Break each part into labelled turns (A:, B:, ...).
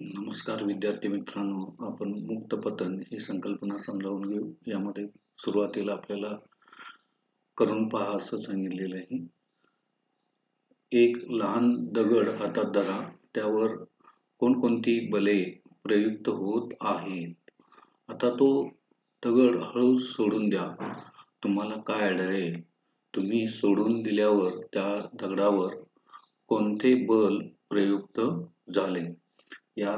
A: नमस्कार विद्यार्थी मित्रांनो, आपण मुक्त पतन ही संकल्पना समजावून घेऊ. यामध्ये सुरुवातीला आपल्याला करून पहा असं सांगितलेलं आहे. एक लहान दगड हातात धरा, त्यावर कोणकोणती बले प्रयुक्त होत आहेत. आता तो दगड हळू सोडून द्या. तुम्हाला काय आढळेल? तुम्ही सोडून दिल्यावर त्या दगडावर कोणते बल प्रयुक्त झाले? या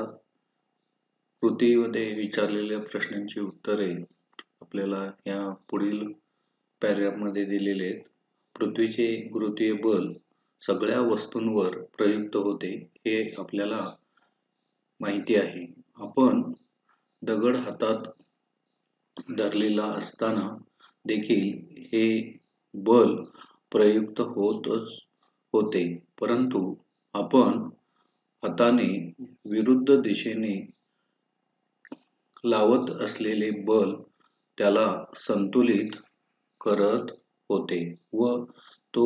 A: कृतीमध्ये विचारलेल्या प्रश्नांची उत्तरे आपल्याला या पुढील पॅराग्राफमध्ये दिलेले आहेत. पृथ्वीचे गुरुत्वीय बल सगळ्या वस्तूंवर प्रयुक्त होते हे आपल्याला माहिती आहे. आपण दगड हातात धरलेला असताना देखील हे बल प्रयुक्त होतच होते, परंतु आपण हाताने विरुद्ध दिशेने लावत असलेले बल त्याला संतुलित करत होते व तो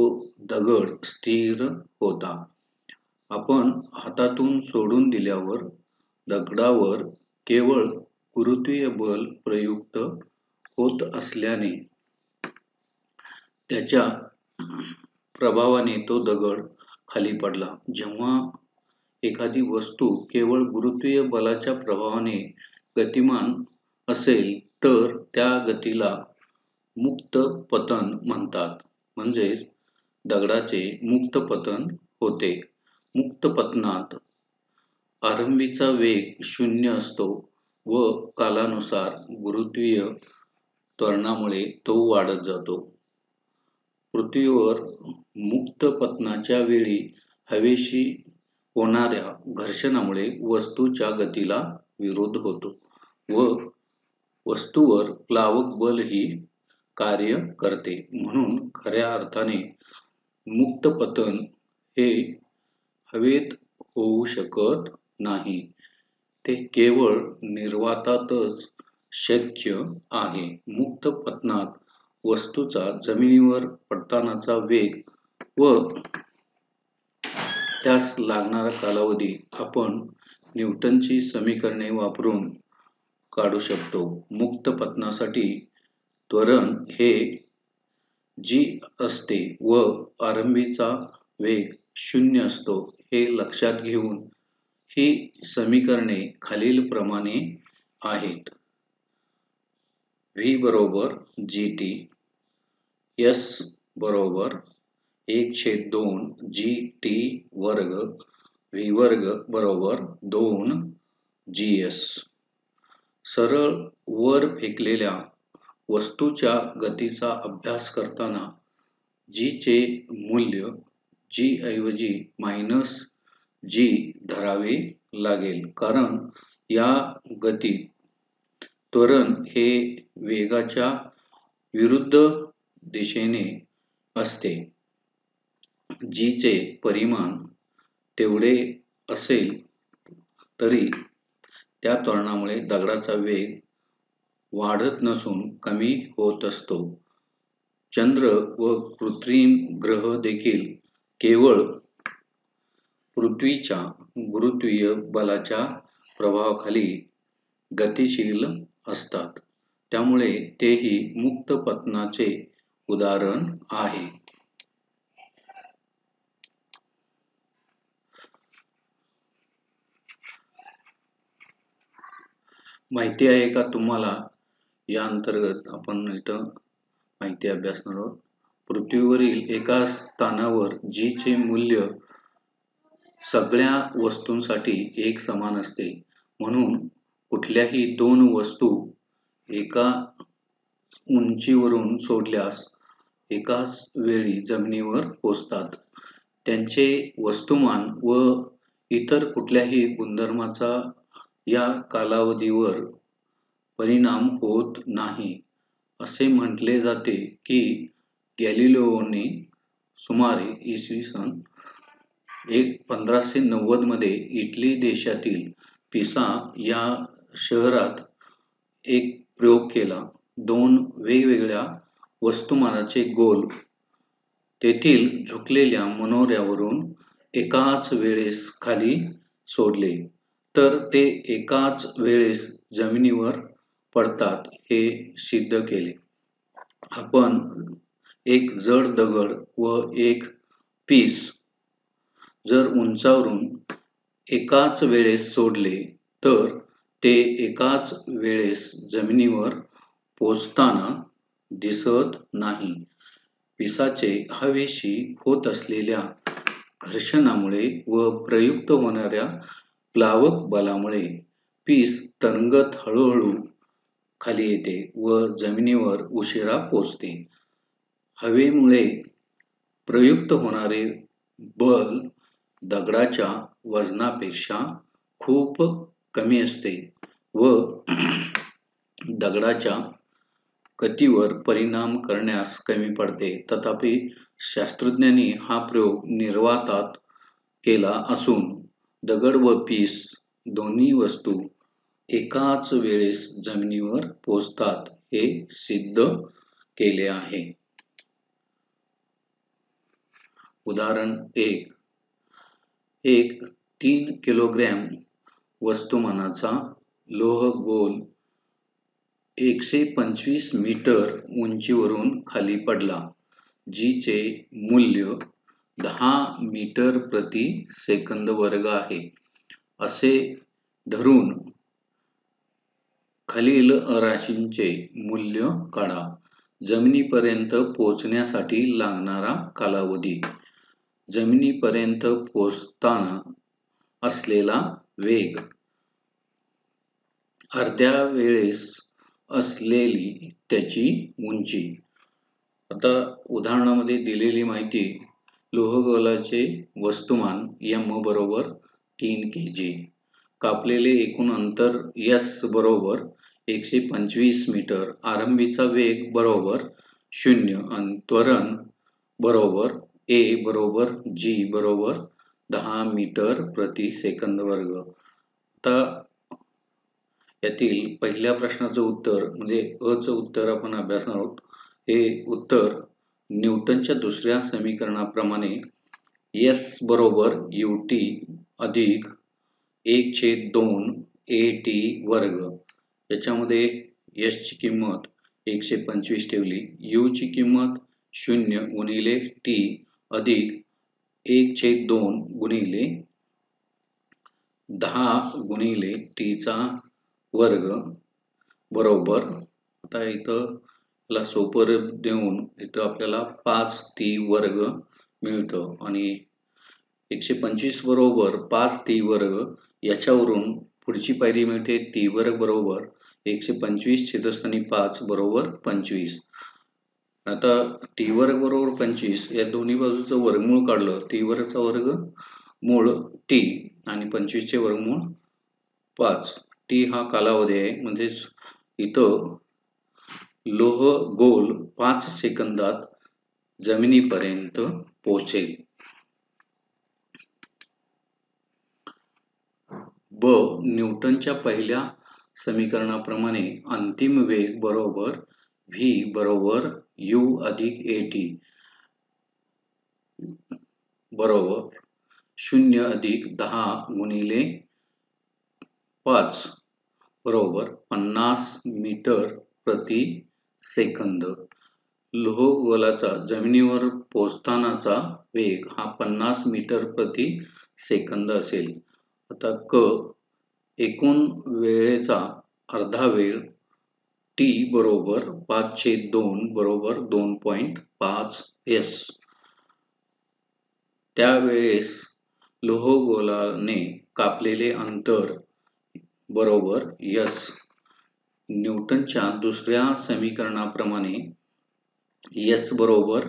A: दगड स्थिर होता. आपण हातातून सोडून दिल्यावर दगडावर केवळ गुरुत्वीय बल प्रयुक्त होत असल्याने त्याच्या प्रभावाने तो दगड खाली पडला. जेव्हा एखादी वस्तू केवळ गुरुत्वीय बलाच्या प्रभावाने गतिमान असेल तर त्या गतीला मुक्त पतन म्हणतात. म्हणजेच दगडाचे मुक्त पतन होते. मुक्त पतनात आरंभीचा वेग 0 असतो व कालानुसार गुरुत्वीय त्वरणामुळे तो वाढत जातो. पृथ्वीवर मुक्त पतनाच्या वेळी हवेशी होणाऱ्या घर्षणामुळे वस्तूच्या गतीला विरोध होतो व वस्तूवर प्लावक बल ही कार्य करते. म्हणून खऱ्या अर्थाने मुक्त पतन हे हवेत होऊ शकत नाही. ते केवळ निर्वातातच शक्य आहे. मुक्त पतनात वस्तूचा जमिनीवर पडतानाचा वेग व त्यास लागणारा कालावधी आपण न्यूटनची समीकरणे वापरून काढू शकतो. मुक्त पतनासाठी त्वरण हे g असते व आरंभीचा वेग 0 असतो हे लक्षात घेऊन ही समीकरणे खालीलप्रमाणे आहेत. v बरोबर gt, s बरोबर 1/2 gt वर्ग, v वर्ग बरोबर 2 gs. सरळ वर फेकलेल्या वस्तूच्या गतीचा अभ्यास करताना g चे मूल्य g ऐवजी -g धरावे लागेल, कारण या गतीत त्वरण हे वेगाच्या विरुद्ध दिशेने असते. g चे परिमाण तेवढे असले तरी त्या त्वरणामुळे दगडाचा वेग वाढत नसून कमी होत असतो. चंद्र व कृत्रिम ग्रह देखील केवळ पृथ्वीच्या गुरुत्वीय बलाच्या प्रभावाखाली गतिशील असतात. त्यामुळे तेही मुक्त पतनाचे उदाहरण आहे. माहिती आहे का तुम्हाला? या अंतर्गत आपण इथं माहिती अभ्यासणार आहोत. पृथ्वीवरील एका स्थानावर g चे मूल्य सगळ्या वस्तूंसाठी एक समान असते. म्हणून कुठल्याही दोन वस्तू एका उंचीवरून सोडल्यास एकाच वेळी जमिनीवर पोहोचतात. त्यांचे वस्तुमान व इतर कुठल्याही गुणधर्माचा या कालावधीवर परिणाम होत नाही. असे म्हटले जाते की गॅलिलिओने सुमारे इसवी सन 1590 मध्ये इटली देशातील पिसा या शहरात एक प्रयोग केला. 2 वेगवेगळ्या वस्तुमानाचे गोल तेथील झुकलेल्या मनोऱ्यावरून एकाच वेळेस खाली सोडले. तर ते एकाच वेळेस जमिनीवर पडतात हे सिद्ध केले. आपण एक जड दगड व एक पीस जर उंचावरून एकाच वेळेस सोडले तर ते एकाच वेळेस जमिनीवर पोचताना दिसत नाही. पिसाचे हवेशी होत असलेल्या घर्षणामुळे व प्रयुक्त होणाऱ्या प्लावक बलामुळे पीस तरंगत हळूहळू खाली येते व जमिनीवर उशिरा पोचते. हवेमुळे प्रयुक्त होणारे बल दगडाच्या वजनापेक्षा खूप कमी असते व दगडाच्या गतीवर परिणाम करण्यास कमी पडते. तथापि शास्त्रज्ञांनी हा प्रयोग निर्वातात केला असून दगड व पीस दोन्ही वस्तू एकाच वेळेस जमिनीवर पोचतात हे सिद्ध केले आहे. उदाहरण 1. एक 3 किलोग्रॅम वस्तुमानाचा लोह गोल 125 मीटर उंचीवरून खाली पडला, जीचे मूल्य 10 मीटर प्रति सेकंद वर्ग आहे, असे धरून खालील राशींचे मूल्य काढा. जमिनीपर्यंत पोहोचण्यासाठी लागणारा कालावधी, जमिनीपर्यंत पोहोचताना असलेला वेग, अर्ध्या वेळेस असलेली त्याची उंची. आता उदाहरणामध्ये दिलेली माहिती, लोहगोलाचे वस्तुमान m बरोबर 3 kg, कापलेले एकूण अंतर s बरोबर 125 मीटर, आरंभीचा वेग बरोबर 0 आणि त्वरण बरोबर a बरोबर g बरोबर 10 मीटर प्रति सेकंद वर्ग. आता यातील पहिल्या प्रश्नाचं उत्तर म्हणजे अ चं उत्तर आपण अभ्यासणार आहोत. हे उत्तर न्यूटनच्या दुसऱ्या समीकरणाप्रमाणे S बरोबर ut अधिक 1/2 at वर्ग. याच्यामध्ये S ची किंमत 125 ठेवली, u ची किंमत 0 गुणिले t अधिक 1/2 गुणिले 10 गुणिले t चा वर्ग बरोबर. आता इथं ला सोपं रूप देऊन इथं आपल्याला 5t वर्ग मिळतं आणि 125 बरोबर 5t वर्ग, याच्यावरून पुढची पायरी मिळते t वर्ग बरोबर 125 छेदस्थानी 5 बरोबर 25. आता t वर्ग बरोबर 25 या दोन्ही बाजूचं वर्गमूळ काढलं, t वर्गचा वर्ग मूळ t आणि 25 चे वर्गमूळ 5. t हा कालावधी आहे, म्हणजेच इथं लोह गोल 5 सेकंदात जमिनीपर्यंत पोहोचेल. ब. न्यूटनच्या पहिल्या समीकरणाप्रमाणे अंतिम वेग बरोबर v बरोबर u अधिक at बरोबर 0 अधिक 10 गुणिले 5 बरोबर 50 मीटर प्रति सेकंद. लोहगोलाचा जमिनीवर पोहोचतानाचा वेग हा 50 मीटर प्रति सेकंद असेल. आता क. एकूण वेळेचा अर्धा वेळ t बरोबर 5/2 बरोबर 2.5 s. त्यावेळेस लोहगोलाने कापलेले अंतर बरोबर s. न्यूटनच्या दुसऱ्या समीकरणाप्रमाणे s बरोबर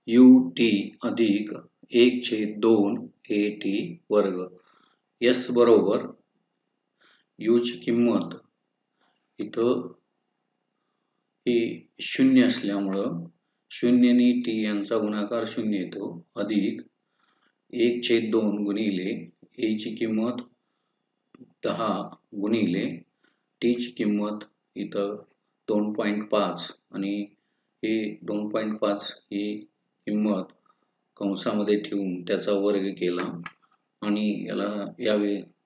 A: ut अधिक 1/2 at वर्ग. s बरोबर u ची किंमत इथं ही 0 असल्यामुळं 0 नी t यांचा गुणाकार 0 येतो, अधिक 1/2 गुणिले a ची किंमत 10 गुणिले t ची किंमत इथं 2.5 आणि हे 2.5 ही किंमत कंसामध्ये ठेवून त्याचा वर्ग केला आणि याला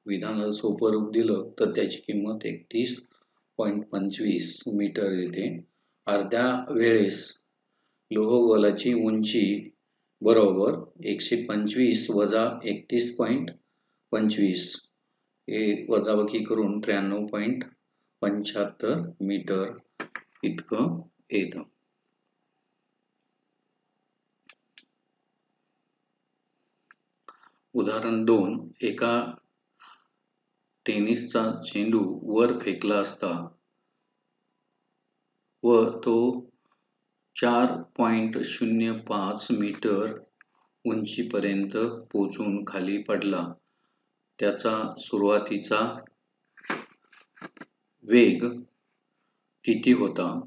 A: विधानाला सोपं रूप दिलं तर त्याची किंमत 31.25 मीटर येते. अर्ध्या वेळेस लोहगोलाची उंची बरोबर 125 वजा 31.25 हे वजाबाकी करून 93.75 मीटर इतकं येतं. उदाहरण 2. एका टेनिसचा चेंडू वर फेकला असता व तो 4.05 मीटर उंचीपर्यंत पोहोचून खाली पडला. त्याचा सुरुवातीचा वेग किती होता?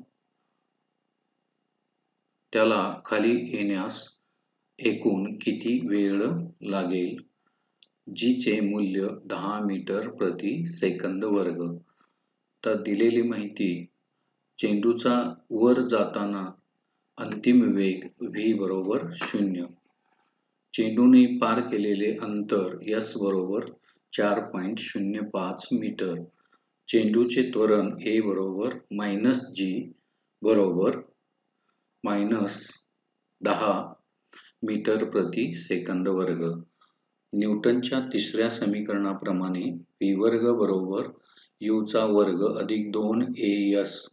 A: त्याला खाली येण्यास एकूण किती वेळ लागेल? जीचे मूल्य 10 मीटर प्रति सेकंद वर्ग. तर दिलेली माहिती चेंडूचा वर जाताना अंतिम वेग v बरोबर 0. चेंडूने पार केलेले अंतर s बरोबर 4.05 मीटर. चेंडूचे त्वरण a बरोबर -g बरोबर -10 मीटर प्रति सेकंद वर्ग. न्यूटनच्या तिसऱ्या समीकरणाप्रमाणे v वर्ग बरोबर u चा वर्ग अधिक 2as.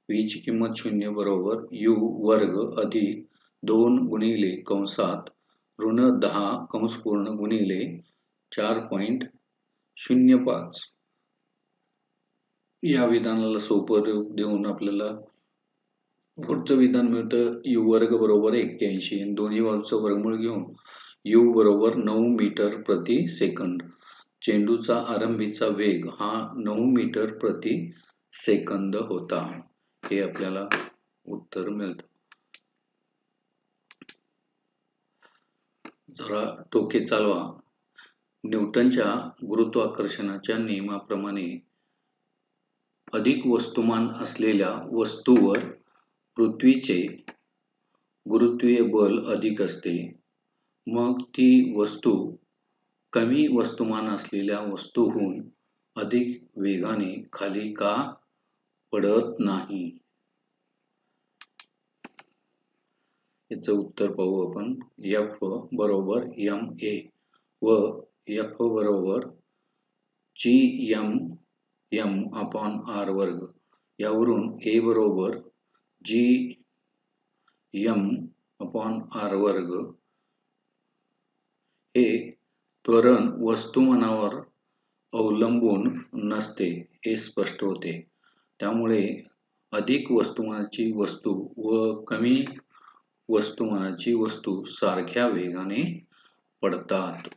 A: v ची किंमत 0 बरोबर u वर्ग अधिक 2 गुणिले -10 गुणिले 4.05. या विधानाला सोपं रूप देऊन आपल्याला पुढचं विधान मिळतं u वर्ग बरोबर 81 आणि दोन्ही बाजूचं वर्गमूळ घेऊन u बरोबर 9 मीटर प्रति सेकंद. चेंडूचा आरंभीचा वेग हा 9 मीटर प्रति सेकंद होता. हे आपल्याला उत्तर मिळतं. जरा डोके चालवा. न्यूटनच्या गुरुत्वाकर्षणाच्या नियमाप्रमाणे अधिक वस्तुमान असलेल्या वस्तूवर पृथ्वीचे गुरुत्वीय बल अधिक असते. मग ती वस्तू कमी वस्तुमान असलेल्या वस्तूहून अधिक वेगाने खाली का पडत नाही? याचं उत्तर पाहू आपण. F बरोबर ma व F बरोबर gm/r वर्ग. यावरून a बरोबर gm/r वर्ग हे त्वरण वस्तुमानावर अवलंबून नसते हे स्पष्ट होते. त्यामुळे अधिक वस्तुमानाची वस्तू व कमी वस्तुमानाची वस्तू सारख्या वेगाने पडतात.